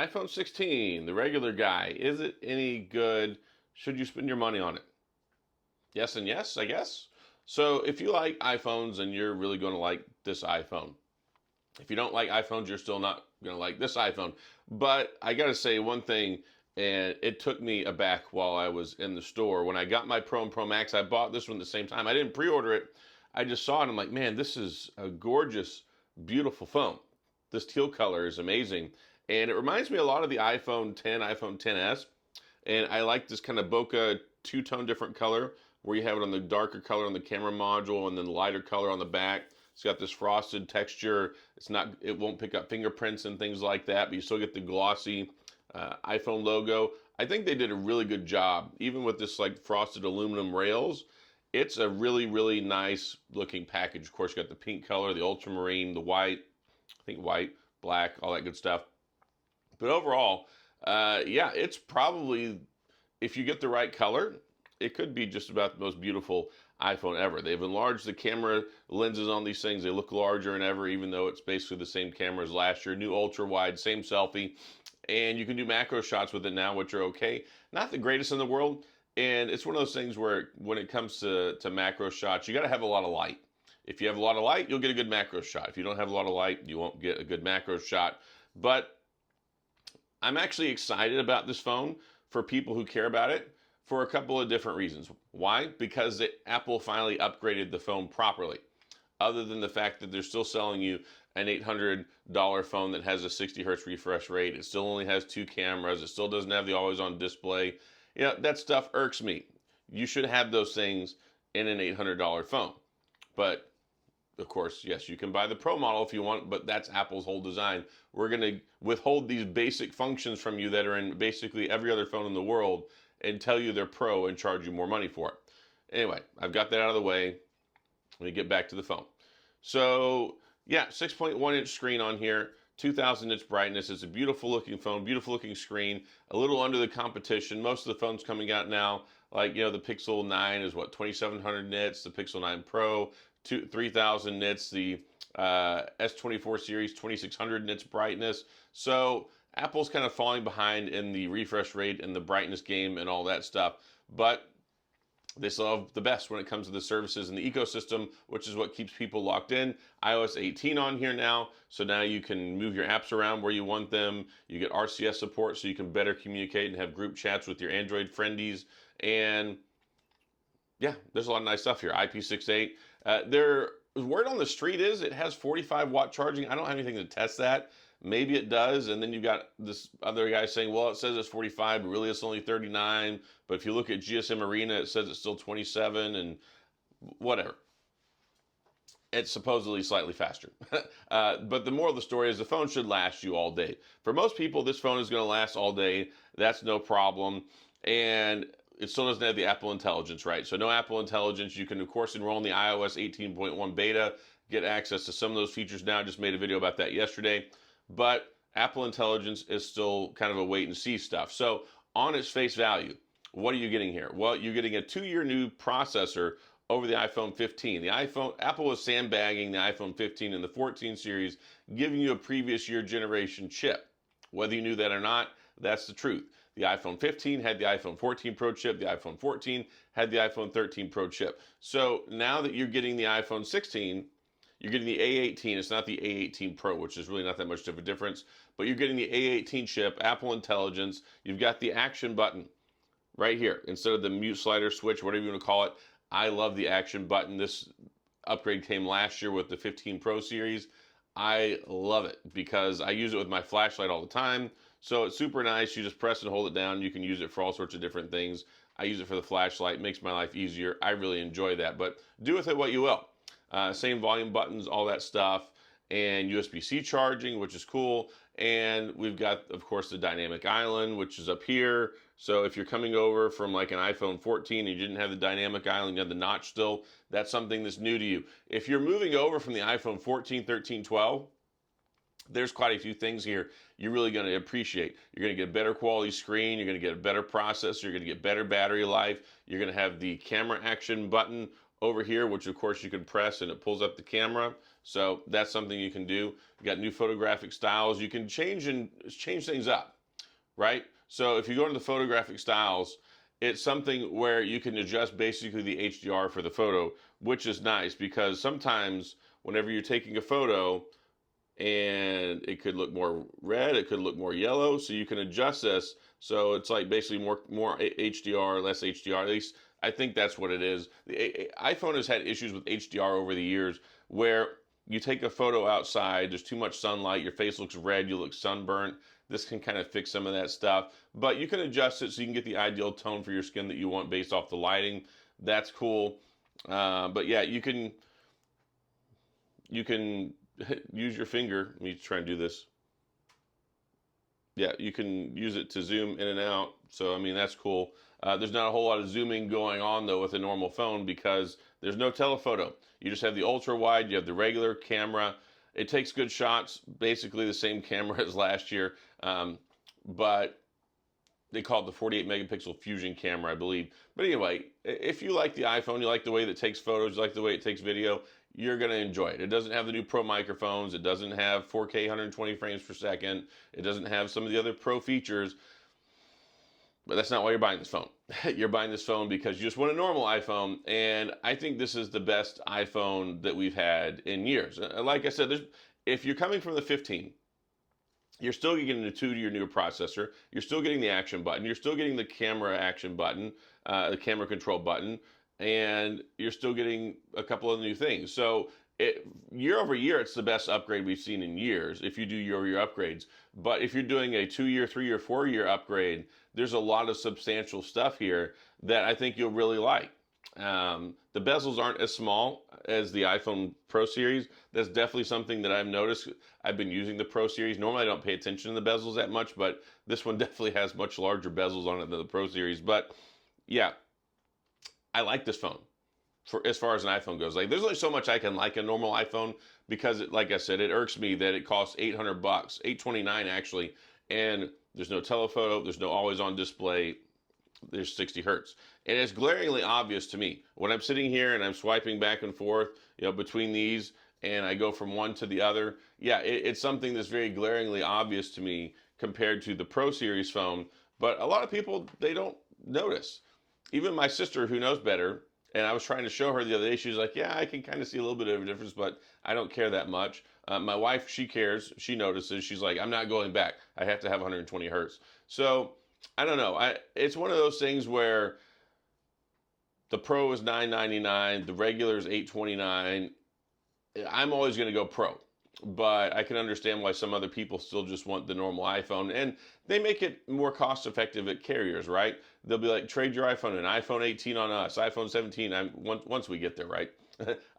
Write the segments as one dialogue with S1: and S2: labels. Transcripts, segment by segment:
S1: iPhone 16, the regular guy, is it any good? Should you spend your money on it? Yes and yes, I guess. So if you like iPhones, then you're really going to like this iPhone. If you don't like iPhones, you're still not going to like this iPhone. But I got to say one thing, and it took me aback while I was in the store. When I got my Pro and Pro Max, I bought this one at the same time. I didn't pre-order it. I just saw it. And I'm like, man, this is a gorgeous, beautiful phone. This teal color is amazing. And it reminds me a lot of the iPhone 10, iPhone 10s. And I like this kind of bokeh two-tone different color where you have it on the darker color on the camera module and then the lighter color on the back. It's got this frosted texture. It won't pick up fingerprints and things like that, but you still get the glossy iPhone logo. I think they did a really good job, even with this like frosted aluminum rails. It's a really, really nice looking package. Of course, you got the pink color, the ultramarine, the white, I think white, black, all that good stuff. But overall, yeah, it's probably, if you get the right color, it could be just about the most beautiful iPhone ever. They've enlarged the camera lenses on these things. They look larger than ever, even though it's basically the same camera as last year. New ultra wide, same selfie. And you can do macro shots with it now, which are okay. Not the greatest in the world. And it's one of those things where when it comes to macro shots, you got to have a lot of light. If you have a lot of light, you'll get a good macro shot. If you don't have a lot of light, you won't get a good macro shot. But I'm actually excited about this phone for people who care about it for a couple of different reasons. Why? Because Apple finally upgraded the phone properly. Other than the fact that they're still selling you an $800 phone that has a 60 hertz refresh rate. It still only has 2 cameras. It still doesn't have the always-on display. You know, that stuff irks me. You should have those things in an $800 phone. But of course, yes, you can buy the Pro model if you want, but that's Apple's whole design. We're going to withhold these basic functions from you that are in basically every other phone in the world and tell you they're Pro and charge you more money for it. Anyway, I've got that out of the way. Let me get back to the phone. So, yeah, 6.1 inch screen on here, 2000 nits brightness. It's a beautiful looking phone, beautiful looking screen, a little under the competition. Most of the phones coming out now, like, you know, the Pixel 9 is what, 2700 nits, the Pixel 9 Pro, 3000 nits, the S24 series, 2600 nits brightness. So Apple's kind of falling behind in the refresh rate and the brightness game and all that stuff. But they still have the best when it comes to the services and the ecosystem, which is what keeps people locked in. iOS 18 on here now, so now you can move your apps around where you want them. You get RCS support, so you can better communicate and have group chats with your Android friendies. And yeah, there's a lot of nice stuff here. IP68. The word on the street is it has 45 watt charging. I don't have anything to test that. Maybe it does, and then you've got this other guy saying, well, it says it's 45, but really it's only 39. But if you look at GSM Arena, it says it's still 27, and whatever. It's supposedly slightly faster. But the moral of the story is the phone should last you all day. For most people, this phone is going to last all day. That's no problem. And it still doesn't have the Apple Intelligence, right? So no Apple Intelligence. You can, of course, enroll in the iOS 18.1 beta, get access to some of those features now. I just made a video about that yesterday. But Apple Intelligence is still kind of a wait and see stuff. So on its face value, what are you getting here? Well, you're getting a 2-year new processor over the iPhone 15. Apple was sandbagging the iPhone 15 and the 14 series, giving you a previous year generation chip. Whether you knew that or not, that's the truth. The iPhone 15 had the iPhone 14 Pro chip. The iPhone 14 had the iPhone 13 Pro chip. So now that you're getting the iPhone 16, you're getting the A18. It's not the A18 Pro, which is really not that much of a difference. But you're getting the A18 chip, Apple Intelligence. You've got the action button right here. Instead of the mute slider switch, whatever you want to call it. I love the action button. This upgrade came last year with the 15 Pro series. I love it because I use it with my flashlight all the time. So it's super nice. You just press and hold it down. You can use it for all sorts of different things. I use it for the flashlight. It makes my life easier. I really enjoy that. But do with it what you will. Same volume buttons, all that stuff, and USB-C charging, which is cool. And we've got, of course, the dynamic island, which is up here. So if you're coming over from like an iPhone 14 and you didn't have the dynamic island, you have the notch still, that's something that's new to you. If you're moving over from the iPhone 14, 13, 12, there's quite a few things here you're really going to appreciate. You're going to get a better quality screen. You're going to get a better processor. You're going to get better battery life. You're going to have the camera action button over here, which of course you can press and it pulls up the camera. So that's something you can do. You got new photographic styles. You can change things up, right? So if you go to the photographic styles, it's something where you can adjust basically the HDR for the photo, which is nice because sometimes whenever you're taking a photo and it could look more red, it could look more yellow, so you can adjust this. So it's like basically more HDR, less HDR. At least I think that's what it is. The iPhone has had issues with HDR over the years where you take a photo outside, there's too much sunlight, your face looks red, you look sunburnt. This can kind of fix some of that stuff, but you can adjust it so you can get the ideal tone for your skin that you want based off the lighting. That's cool. But yeah, you can use your finger. Let me try and do this. Yeah, you can use it to zoom in and out. So, I mean, that's cool. There's not a whole lot of zooming going on, though, with a normal phone because there's no telephoto. You just have the ultra wide, you have the regular camera. It takes good shots, basically the same camera as last year, but they call it the 48 megapixel fusion camera, I believe. But anyway, if you like the iPhone, you like the way that it takes photos, you like the way it takes video, you're going to enjoy it. It doesn't have the new Pro microphones. It doesn't have 4K 120 frames per second. It doesn't have some of the other Pro features. But that's not why you're buying this phone. You're buying this phone because you just want a normal iPhone. And I think this is the best iPhone that we've had in years. Like I said, if you're coming from the 15, you're still getting the 2-year newer processor. You're still getting the action button. You're still getting the camera action button, the camera control button, and you're still getting a couple of new things. So year over year, it's the best upgrade we've seen in years if you do year-over-year upgrades. But if you're doing a 2-year, 3-year, 4-year upgrade, there's a lot of substantial stuff here that I think you'll really like. The bezels aren't as small as the iPhone Pro Series. That's definitely something that I've noticed. I've been using the Pro Series. Normally I don't pay attention to the bezels that much, but this one definitely has much larger bezels on it than the Pro Series. But yeah, I like this phone for as far as an iPhone goes. Like, there's only so much I can like a normal iPhone because, like I said, it irks me that it costs $800, $829 actually, and there's no telephoto, there's no always-on display, there's 60 hertz. And it's glaringly obvious to me when I'm sitting here and I'm swiping back and forth, between these, and I go from one to the other. Yeah, it's something that's very glaringly obvious to me compared to the Pro Series phone. But a lot of people, they don't notice. Even my sister, who knows better, and I was trying to show her the other day, she was like, yeah, I can kind of see a little bit of a difference, but I don't care that much. My wife, she cares. She notices. She's like, I'm not going back. I have to have 120 hertz. So I don't know. It's one of those things where the Pro is $999, the regular is $829. I'm always going to go Pro, but I can understand why some other people still just want the normal iPhone, and they make it more cost effective at carriers, right? They'll be like, trade your iPhone in, iPhone 18 on us, iPhone 17, once we get there, right?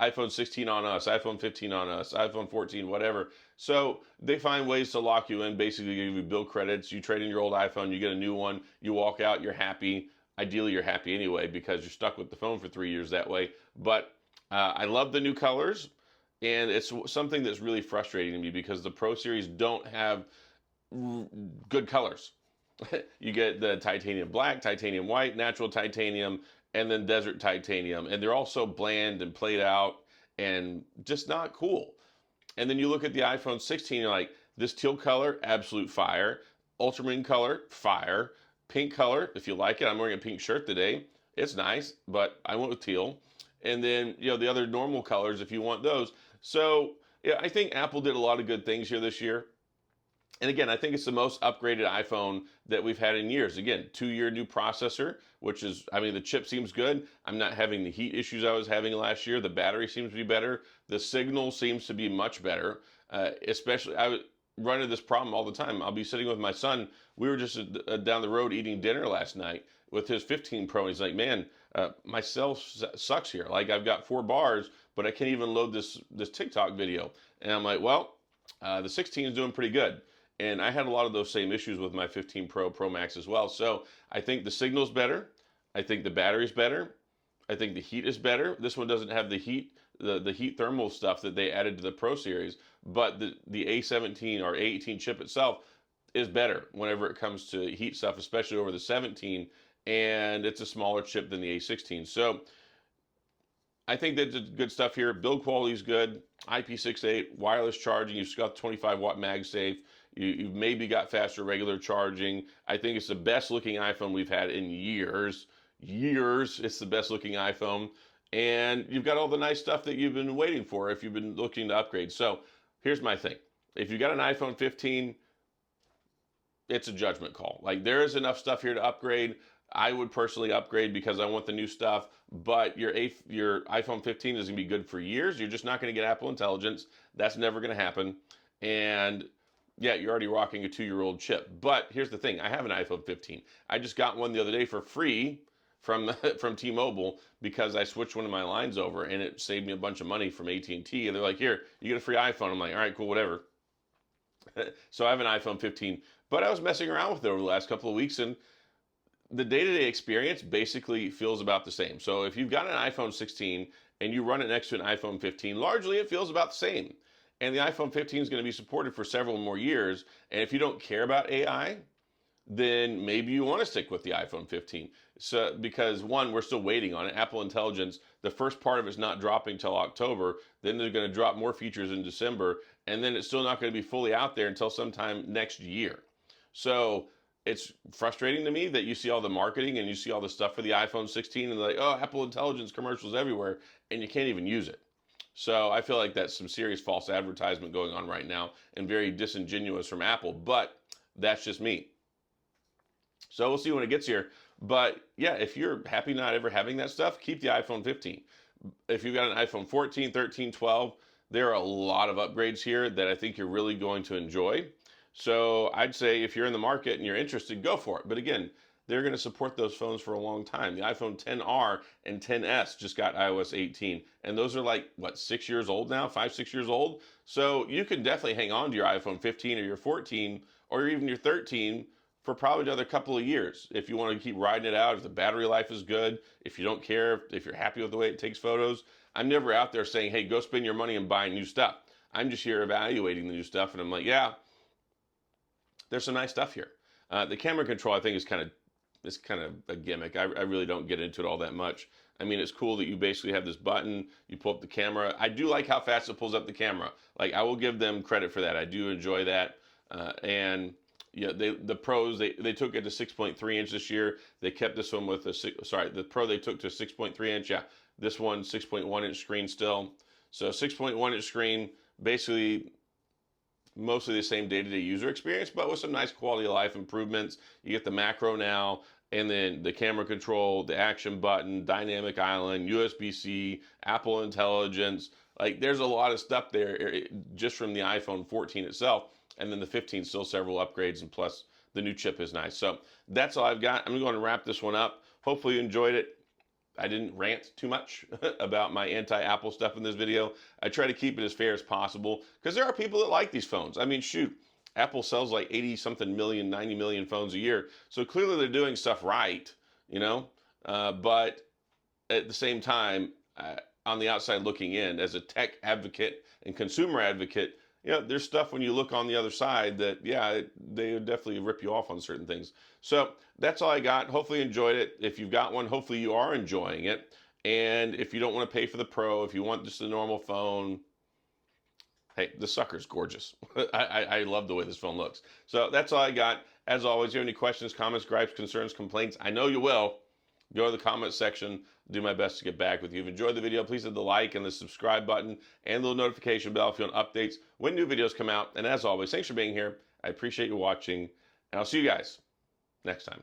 S1: iPhone 16 on us, iPhone 15 on us, iPhone 14, whatever. So they find ways to lock you in, basically give you bill credits. You trade in your old iPhone, you get a new one, you walk out, you're happy. Ideally, you're happy anyway because you're stuck with the phone for 3 years that way. But I love the new colors, and it's something that's really frustrating to me because the Pro Series don't have good colors. You get the titanium black, titanium white, natural titanium, and then desert titanium, and they're all so bland and played out and just not cool. And then you look at the iPhone 16, you're like, this teal color, absolute fire. Ultramarine color, fire. Pink color, if you like it. I'm wearing a pink shirt today. It's nice, but I went with teal. And then, the other normal colors if you want those. So, yeah, I think Apple did a lot of good things here this year. And again, I think it's the most upgraded iPhone that we've had in years. Again, 2-year new processor, which is, the chip seems good. I'm not having the heat issues I was having last year. The battery seems to be better. The signal seems to be much better. Especially, I run into this problem all the time. I'll be sitting with my son. We were just down the road eating dinner last night with his 15 Pro. And he's like, man, my cell sucks here. Like, I've got 4 bars, but I can't even load this TikTok video. And I'm like, well, the 16 is doing pretty good. And I had a lot of those same issues with my 15 Pro Max as well. So I think the signal's better. I think the battery's better. I think the heat is better. This one doesn't have the heat, the heat thermal stuff that they added to the Pro Series, but the A17 or A18 chip itself is better whenever it comes to heat stuff, especially over the 17, and it's a smaller chip than the A16. So I think that's good stuff here. Build quality is good. IP68, wireless charging. You've got 25-watt MagSafe. You've maybe got faster regular charging. I think it's the best looking iPhone we've had in years. Years. It's the best looking iPhone. And you've got all the nice stuff that you've been waiting for if you've been looking to upgrade. So here's my thing. If you got an iPhone 15, it's a judgment call. Like, there is enough stuff here to upgrade. I would personally upgrade because I want the new stuff, but your iPhone 15 is going to be good for years. You're just not going to get Apple Intelligence. That's never going to happen. And yeah, you're already rocking a 2-year-old chip. But here's the thing. I have an iPhone 15. I just got one the other day for free from T-Mobile because I switched one of my lines over, and it saved me a bunch of money from AT&T. And they're like, here, you get a free iPhone. I'm like, all right, cool, whatever. So I have an iPhone 15. But I was messing around with it over the last couple of weeks, and the day-to-day experience basically feels about the same. So if you've got an iPhone 16 and you run it next to an iPhone 15, largely it feels about the same. And the iPhone 15 is going to be supported for several more years. And if you don't care about AI, then maybe you want to stick with the iPhone 15. So, because one, we're still waiting on it. Apple Intelligence, the first part of it's not dropping till October. Then they're going to drop more features in December. And then it's still not going to be fully out there until sometime next year. So it's frustrating to me that you see all the marketing and you see all the stuff for the iPhone 16 and like, oh, Apple Intelligence commercials everywhere, and you can't even use it. So I feel like that's some serious false advertisement going on right now and very disingenuous from Apple, but that's just me. So we'll see when it gets here. But yeah, if you're happy not ever having that stuff, keep the iPhone 15. If you've got an iPhone 14, 13, 12, there are a lot of upgrades here that I think you're really going to enjoy. So I'd say if you're in the market and you're interested, go for it. But again, they're going to support those phones for a long time. The iPhone XR and XS just got iOS 18. And those are like, what, 6 years old now? 5, 6 years old? So you can definitely hang on to your iPhone 15 or your 14 or even your 13 for probably another couple of years. If you want to keep riding it out, if the battery life is good, if you don't care, if you're happy with the way it takes photos. I'm never out there saying, hey, go spend your money and buy new stuff. I'm just here evaluating the new stuff. And I'm like, yeah, there's some nice stuff here. The camera control, I think, is kind of a gimmick. I really don't get into it all that much. I mean, it's cool that you basically have this button, you pull up the camera. I do like how fast it pulls up the camera. Like, I will give them credit for that. I do enjoy that. And yeah, the pros, they took it to 6.3 inch this year. They kept this one with the Pro they took to 6.3 inch. Yeah, this one 6.1 inch screen still. So 6.1 inch screen, basically mostly the same day-to-day user experience, but with some nice quality of life improvements. You get the macro now, and then the camera control, the action button, dynamic island, USB-C, Apple Intelligence. Like, there's a lot of stuff there just from the iPhone 14 itself. And then the 15 still several upgrades, and plus the new chip is nice. So that's all I've got. I'm going to wrap this one up. Hopefully you enjoyed it. I didn't rant too much about my anti-Apple stuff in this video. I try to keep it as fair as possible because there are people that like these phones. I mean, shoot, Apple sells like 80-something million, 90 million phones a year. So clearly they're doing stuff right, you know. But at the same time, on the outside looking in, as a tech advocate and consumer advocate, you know, there's stuff when you look on the other side that, yeah, they would definitely rip you off on certain things. So that's all I got. Hopefully you enjoyed it. If you've got one, hopefully you are enjoying it. And if you don't want to pay for the Pro, if you want just a normal phone, hey, the sucker's gorgeous. I love the way this phone looks. So that's all I got. As always, if you have any questions, comments, gripes, concerns, complaints, I know you will. Go to the comment section. Do my best to get back with you. If you enjoyed the video, please hit the like and the subscribe button and the notification bell if you want updates when new videos come out. And as always, thanks for being here. I appreciate you watching, and I'll see you guys next time.